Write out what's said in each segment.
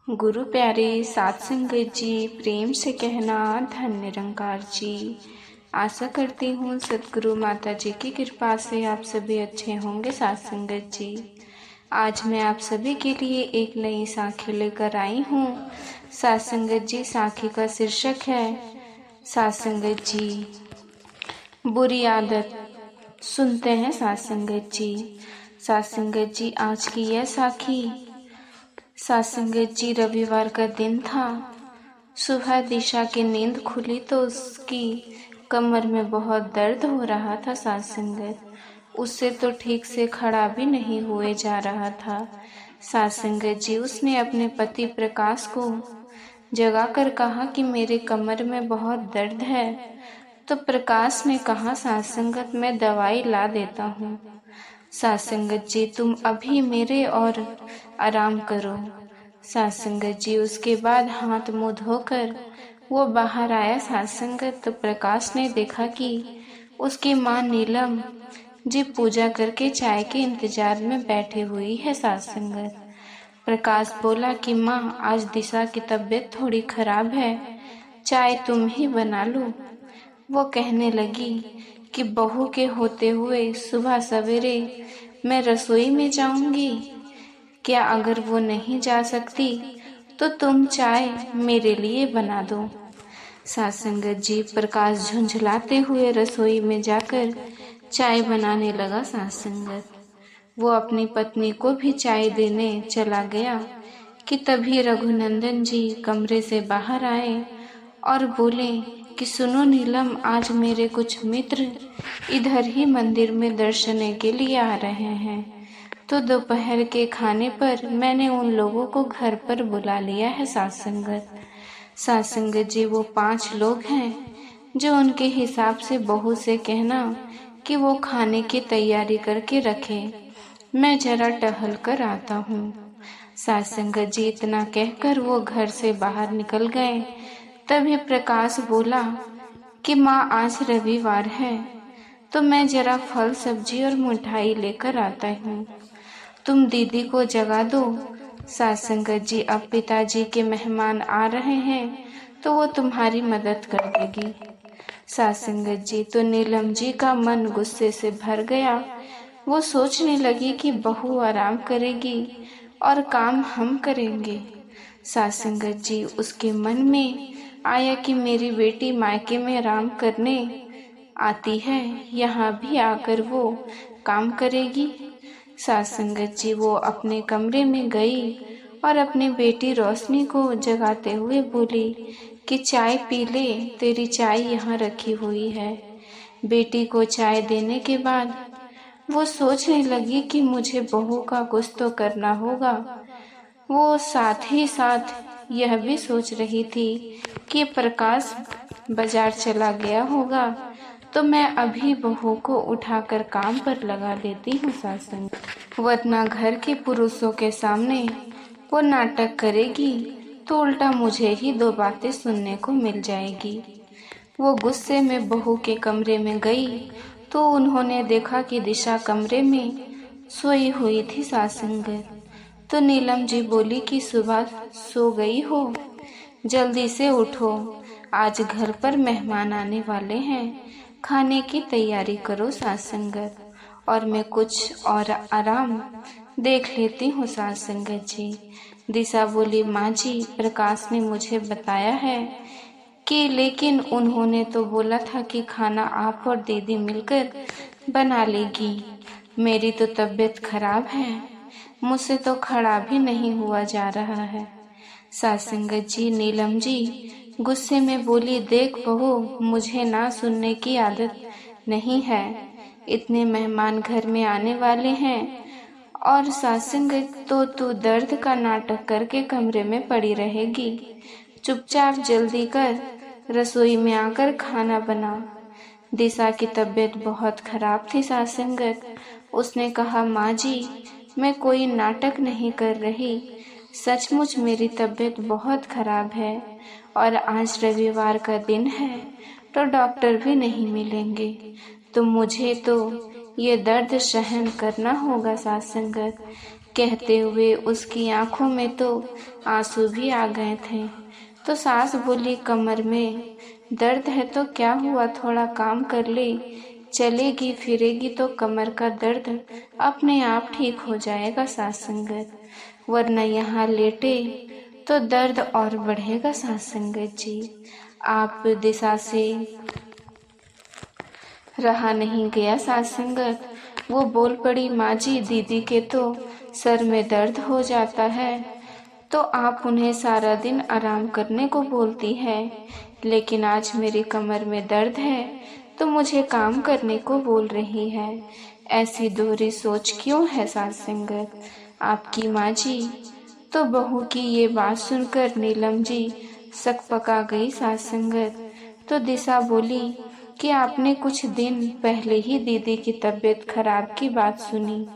गुरु प्यारे सात संगत जी, प्रेम से कहना धन निरंकार जी। आशा करती हूँ सतगुरु माता जी की कृपा से आप सभी अच्छे होंगे सात संगत जी। आज मैं आप सभी के लिए एक नई साखी लेकर आई हूँ। सात संगत जी, साखी का शीर्षक है सात संगत जी बुरी आदत। सुनते हैं सात संगत जी। सात संगत जी, आज की यह साखी सात संगत जी रविवार का दिन था। सुबह दिशा की नींद खुली तो उसकी कमर में बहुत दर्द हो रहा था। सात संगत, उससे तो ठीक से खड़ा भी नहीं हुए जा रहा था। सात संगत जी, उसने अपने पति प्रकाश को जगाकर कहा कि मेरे कमर में बहुत दर्द है। तो प्रकाश ने कहा, सात संगत, मैं दवाई ला देता हूँ। सात संगत जी, तुम अभी मेरे और आराम करो। सात संगत जी, उसके बाद हाथ मुंह धोकर वो बाहर आया। सात संगत, तो प्रकाश ने देखा कि उसकी माँ नीलम जी पूजा करके चाय के इंतजार में बैठी हुई है। सात संगत, प्रकाश बोला कि माँ, आज दिशा की तबीयत थोड़ी खराब है, चाय तुम ही बना लो। वो कहने लगी कि बहू के होते हुए सुबह सवेरे मैं रसोई में जाऊंगी क्या? अगर वो नहीं जा सकती तो तुम चाय मेरे लिए बना दो। सात संगत जी, प्रकाश झुंझलाते हुए रसोई में जाकर चाय बनाने लगा। सात संगत, वो अपनी पत्नी को भी चाय देने चला गया कि तभी रघुनंदन जी कमरे से बाहर आए और बोले कि सुनो नीलम, आज मेरे कुछ मित्र इधर ही मंदिर में दर्शने के लिए आ रहे हैं, तो दोपहर के खाने पर मैंने उन लोगों को घर पर बुला लिया है। सात संगत जी, वो 5 लोग हैं जो उनके हिसाब से बहू से कहना कि वो खाने की तैयारी करके रखे, मैं जरा टहल कर आता हूँ। सात संगत जी, इतना कहकर वो घर से बाहर निकल गए। तभी प्रकाश बोला कि माँ, आज रविवार है तो मैं जरा फल सब्जी और मिठाई लेकर आता हूँ, तुम दीदी को जगा दो। सात संगत जी, अब पिताजी के मेहमान आ रहे हैं तो वो तुम्हारी मदद कर देगी। सात संगत जी, तो नीलम जी का मन गुस्से से भर गया। वो सोचने लगी कि बहू आराम करेगी और काम हम करेंगे। सात संगत जी, उसके मन में आया कि मेरी बेटी मायके में आराम करने आती है, यहाँ भी आकर वो काम करेगी। सात संगत जी, वो अपने कमरे में गई और अपनी बेटी रोशनी को जगाते हुए बोली कि चाय पी ले, तेरी चाय यहाँ रखी हुई है। बेटी को चाय देने के बाद वो सोचने लगी कि मुझे बहू का कुछ तो करना होगा। वो साथ ही साथ यह भी सोच रही थी कि प्रकाश बाजार चला गया होगा तो मैं अभी बहू को उठाकर काम पर लगा देती हूँ। सात संगत, वरना घर के पुरुषों के सामने वो नाटक करेगी तो उल्टा मुझे ही 2 बातें सुनने को मिल जाएगी। वो गुस्से में बहू के कमरे में गई तो उन्होंने देखा कि दिशा कमरे में सोई हुई थी। सात संगत, तो नीलम जी बोली कि सुबह सो गई हो, जल्दी से उठो, आज घर पर मेहमान आने वाले हैं, खाने की तैयारी करो। सात संगत, और मैं कुछ और आराम देख लेती हूँ। सात संगत जी, दिशा बोली, माँ जी, प्रकाश ने मुझे बताया है कि लेकिन उन्होंने तो बोला था कि खाना आप और दीदी मिलकर बना लेगी। मेरी तो तबीयत खराब है, मुझसे तो खड़ा भी नहीं हुआ जा रहा है। सात संगत जी, नीलम जी गुस्से में बोली, देख बहू, मुझे ना सुनने की आदत नहीं है, इतने मेहमान घर में आने वाले हैं और सात संगत तो तू दर्द का नाटक करके कमरे में पड़ी रहेगी। चुपचाप जल्दी कर, रसोई में आकर खाना बना। दिशा की तबीयत बहुत खराब थी। सात संगत, उसने कहा, माँ जी, मैं कोई नाटक नहीं कर रही, सचमुच मेरी तबीयत बहुत खराब है और आज रविवार का दिन है तो डॉक्टर भी नहीं मिलेंगे, तो मुझे तो ये दर्द सहन करना होगा। सात संगत, कहते हुए उसकी आंखों में तो आंसू भी आ गए थे। तो सास बोली, कमर में दर्द है तो क्या हुआ, थोड़ा काम कर ले, चलेगी फिरेगी तो कमर का दर्द अपने आप ठीक हो जाएगा सास संगत, वरना यहाँ लेटे तो दर्द और बढ़ेगा सास संगत जी। आप दिशा से रहा नहीं गया सास संगत। वो बोल पड़ी, माँ जी दीदी के तो सर में दर्द हो जाता है तो आप उन्हें सारा दिन आराम करने को बोलती है, लेकिन आज मेरी कमर में दर्द है तो मुझे काम करने को बोल रही है। ऐसी दोहरी सोच क्यों है सास संगत आपकी माँ जी। तो बहू की ये बात सुनकर नीलम जी सकपका गई सास संगत। तो दिशा बोली कि आपने कुछ दिन पहले ही दीदी की तबीयत खराब की बात सुनी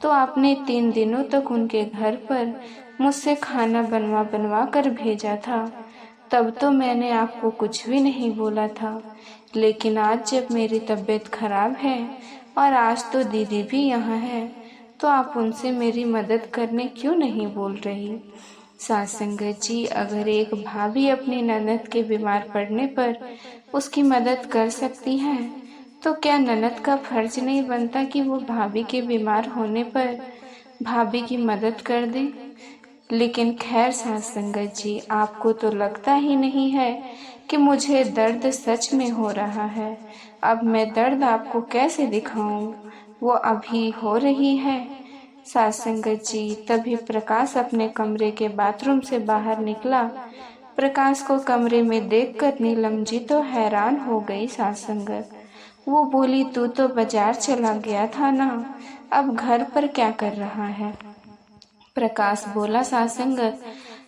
तो आपने 3 दिनों तक उनके घर पर मुझसे खाना बनवा बनवा कर भेजा था। तब तो मैंने आपको कुछ भी नहीं बोला था, लेकिन आज जब मेरी तबीयत खराब है और आज तो दीदी भी यहाँ है तो आप उनसे मेरी मदद करने क्यों नहीं बोल रही। सास संगत जी, अगर एक भाभी अपनी ननद के बीमार पड़ने पर उसकी मदद कर सकती है तो क्या ननद का फर्ज नहीं बनता कि वो भाभी के बीमार होने पर भाभी की मदद कर दे। लेकिन खैर सास संगत जी, आपको तो लगता ही नहीं है कि मुझे दर्द सच में हो रहा है। अब मैं दर्द आपको कैसे दिखाऊं, वो अभी हो रही है। सास संगत जी, तभी प्रकाश अपने कमरे के बाथरूम से बाहर निकला। प्रकाश को कमरे में देखकर नीलम जी तो हैरान हो गई सास संगत। वो बोली, तू तो बाजार चला गया था ना, अब घर पर क्या कर रहा है। प्रकाश बोला, सास संगत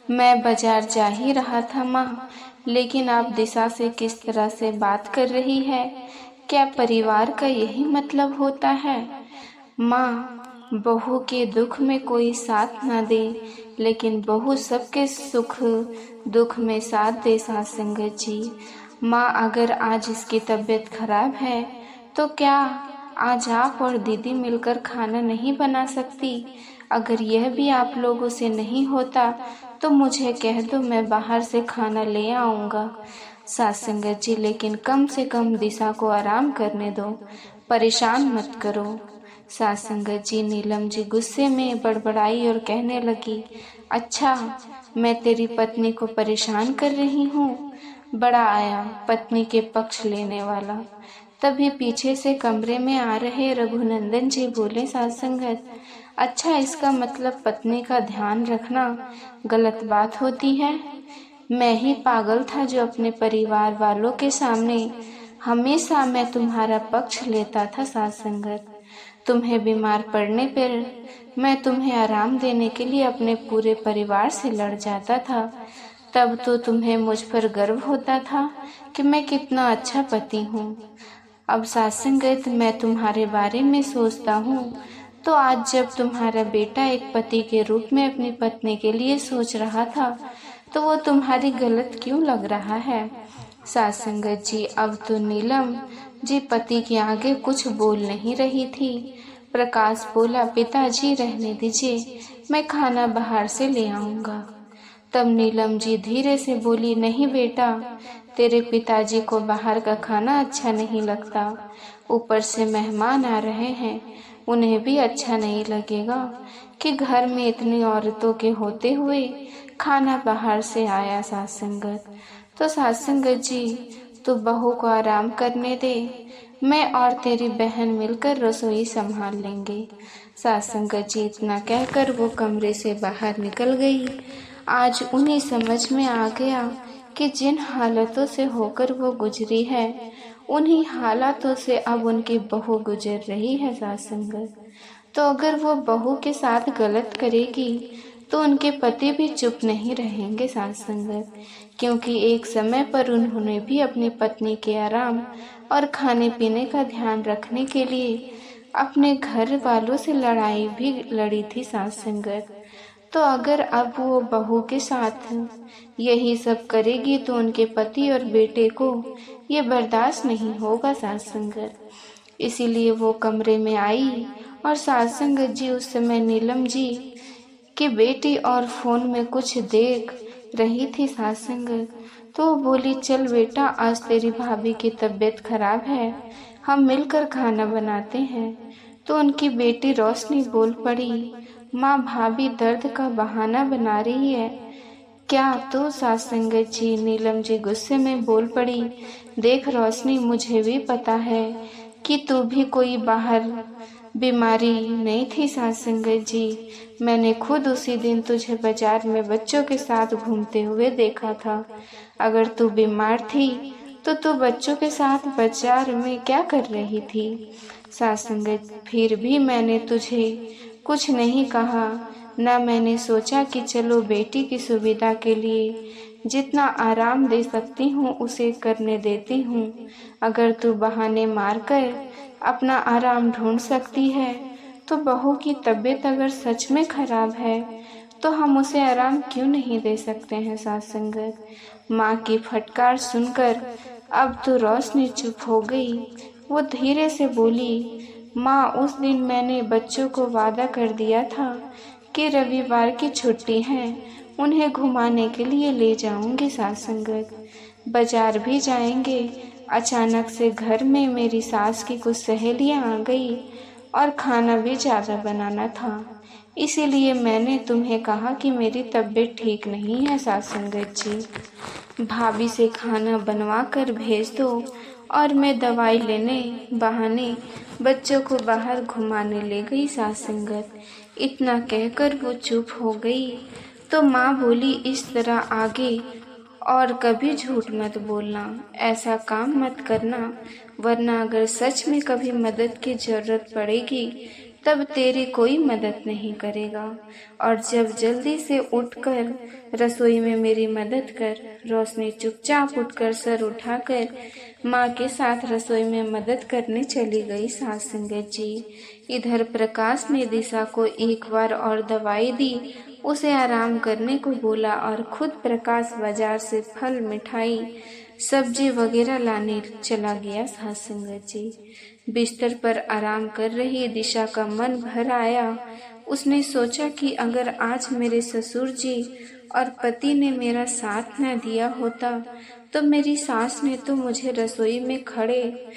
मैं बाजार जा ही रहा था माँ, लेकिन आप दिशा से किस तरह से बात कर रही है, क्या परिवार का यही मतलब होता है। माँ, बहू के दुख में कोई साथ ना दे, लेकिन बहू सबके सुख दुख में साथ दे सास संगत जी। माँ, अगर आज इसकी तबीयत खराब है तो क्या आज आप और दीदी मिलकर खाना नहीं बना सकती। अगर यह भी आप लोगों से नहीं होता तो मुझे कह दो, मैं बाहर से खाना ले आऊँगा। सास संगत जी, लेकिन कम से कम दिशा को आराम करने दो, परेशान मत करो। सास संगत जी, नीलम जी गुस्से में बड़बड़ाई और कहने लगी, अच्छा मैं तेरी पत्नी को परेशान कर रही हूँ। बड़ा आया पत्नी के पक्ष लेने वाला। तभी पीछे से कमरे में आ रहे रघुनंदन जी बोले, सास संगत अच्छा, इसका मतलब पत्नी का ध्यान रखना गलत बात होती है। मैं ही पागल था जो अपने परिवार वालों के सामने हमेशा मैं तुम्हारा पक्ष लेता था। सास संगत, तुम्हें बीमार पड़ने पर मैं तुम्हें आराम देने के लिए अपने पूरे परिवार से लड़ जाता था। तब तो तुम्हें मुझ पर गर्व होता था कि मैं कितना अच्छा पति हूँ। अब सास संगत, मैं तुम्हारे बारे में सोचता हूँ तो आज जब तुम्हारा बेटा एक पति के रूप में अपनी पत्नी के लिए सोच रहा था तो वो तुम्हारी गलत क्यों लग रहा है। सास संगत जी, अब तो नीलम जी पति के आगे कुछ बोल नहीं रही थी। प्रकाश बोला, पिताजी रहने दीजिए, मैं खाना बाहर से ले आऊँगा। तब नीलम जी धीरे से बोली, नहीं बेटा, तेरे पिताजी को बाहर का खाना अच्छा नहीं लगता, ऊपर से मेहमान आ रहे हैं, उन्हें भी अच्छा नहीं लगेगा कि घर में इतनी औरतों के होते हुए खाना बाहर से आया। सास संगत, तो सास संगत जी, तू बहू को आराम करने दे, मैं और तेरी बहन मिलकर रसोई संभाल लेंगे। सास संगत जी, इतना कहकर वो कमरे से बाहर निकल गई। आज उन्हें समझ में आ गया कि जिन हालातों से होकर वो गुजरी है, उन्हीं हालातों से अब उनकी बहू गुजर रही है। सास संगत, तो अगर वो बहू के साथ गलत करेगी तो उनके पति भी चुप नहीं रहेंगे। सास संगत, क्योंकि एक समय पर उन्होंने भी अपनी पत्नी के आराम और खाने पीने का ध्यान रखने के लिए अपने घर वालों से लड़ाई भी लड़ी थी। सास संगत, तो अगर अब वो बहू के साथ यही सब करेगी तो उनके पति और बेटे को ये बर्दाश्त नहीं होगा। सास संगत, इसीलिए वो कमरे में आई और सास संगत जी उस समय नीलम जी कि बेटी और फोन में कुछ देख रही थी सत्संग। तो बोली, चल बेटा, आज तेरी भाभी की तबीयत खराब है, हम मिलकर खाना बनाते हैं। तो उनकी बेटी रोशनी बोल पड़ी, माँ, भाभी दर्द का बहाना बना रही है क्या? तो सत्संगत जी, नीलम जी गुस्से में बोल पड़ी, देख रोशनी, मुझे भी पता है कि तू भी कोई बाहर बीमारी नहीं थी सत्संगत जी। मैंने खुद उसी दिन तुझे बाजार में बच्चों के साथ घूमते हुए देखा था। अगर तू बीमार थी तो तू बच्चों के साथ बाजार में क्या कर रही थी? सत्संगत, फिर भी मैंने तुझे कुछ नहीं कहा, न मैंने सोचा कि चलो बेटी की सुविधा के लिए जितना आराम दे सकती हूँ उसे करने देती हूँ। अगर तू बहाने मारकर अपना आराम ढूंढ सकती है तो बहू की तबीयत अगर सच में खराब है तो हम उसे आराम क्यों नहीं दे सकते हैं सत्संगत। माँ की फटकार सुनकर अब तो रोशनी चुप हो गई। वो धीरे से बोली, माँ, उस दिन मैंने बच्चों को वादा कर दिया था कि रविवार की छुट्टी है, उन्हें घुमाने के लिए ले जाऊंगी सत्संगत। बाजार भी जाएंगे। अचानक से घर में मेरी सास की कुछ सहेलियां आ गई और खाना भी ज़्यादा बनाना था, इसीलिए मैंने तुम्हें कहा कि मेरी तबीयत ठीक नहीं है सत्संगत जी। भाभी से खाना बनवा कर भेज दो और मैं दवाई लेने बहाने बच्चों को बाहर घुमाने ले गई सत्संगत। इतना कहकर वो चुप हो गई। तो माँ बोली, इस तरह आगे और कभी झूठ मत बोलना, ऐसा काम मत करना, वरना अगर सच में कभी मदद की जरूरत पड़ेगी तब तेरी कोई मदद नहीं करेगा। और जब जल्दी से उठकर रसोई में मेरी मदद कर। रोशनी चुपचाप उठकर सर उठाकर माँ के साथ रसोई में मदद करने चली गई सत्संगत जी। इधर प्रकाश ने दिशा को एक बार और दवाई दी, उसे आराम करने को बोला और खुद प्रकाश बाजार से फल, मिठाई, सब्जी वगैरह लाने चला गया सत्संगत जी। बिस्तर पर आराम कर रही दिशा का मन भर आया। उसने सोचा कि अगर आज मेरे ससुर जी और पति ने मेरा साथ न दिया होता तो मेरी सास ने तो मुझे रसोई में खड़े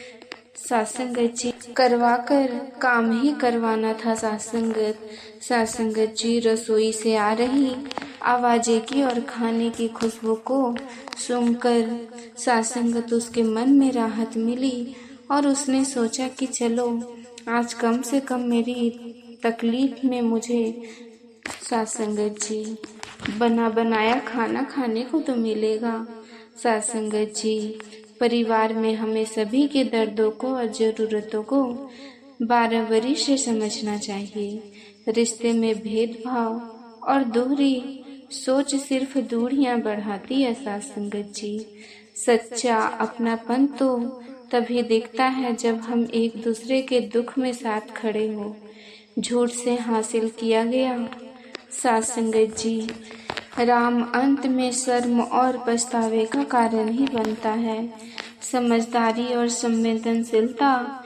सत्संगत जी करवा कर काम ही करवाना था सत्संगत जी रसोई से आ रही आवाज़ें की और खाने की खुशबू को सुनकर सत्संगत उसके मन में राहत मिली और उसने सोचा कि चलो आज कम से कम मेरी तकलीफ में मुझे सत्संगत जी बना बनाया खाना खाने को तो मिलेगा। सत्संगत जी, परिवार में हमें सभी के दर्दों को और ज़रूरतों को बराबरी से समझना चाहिए। रिश्ते में भेदभाव और दोहरी सोच सिर्फ दूरियां बढ़ाती है सत्संगत जी। सच्चा अपनापन तो तभी दिखता है जब हम एक दूसरे के दुख में साथ खड़े हो। झूठ से हासिल किया गया सत्संगत जी राम अंत में शर्म और पछतावे का कारण ही बनता है। समझदारी और संवेदनशीलता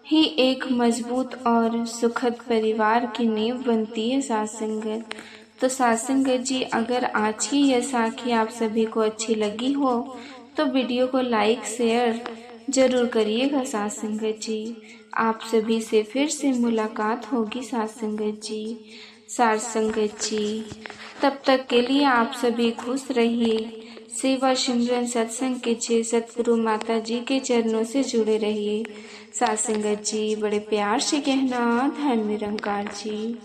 ही एक मजबूत और सुखद परिवार की नींव बनती है सत्संगत। तो सत्संगत जी, अगर आज की यह साखी आप सभी को अच्छी लगी हो तो वीडियो को लाइक शेयर जरूर करिएगा सत्संगत जी। आप सभी से फिर से मुलाकात होगी सत्संगत जी। तब तक के लिए आप सभी खुश रहिए, सेवा सिमरन सत्संग कीजिए, सतगुरु माता जी के चरणों से जुड़े रहिए। सत्संगत जी, बड़े प्यार से कहना, धन निरंकार जी।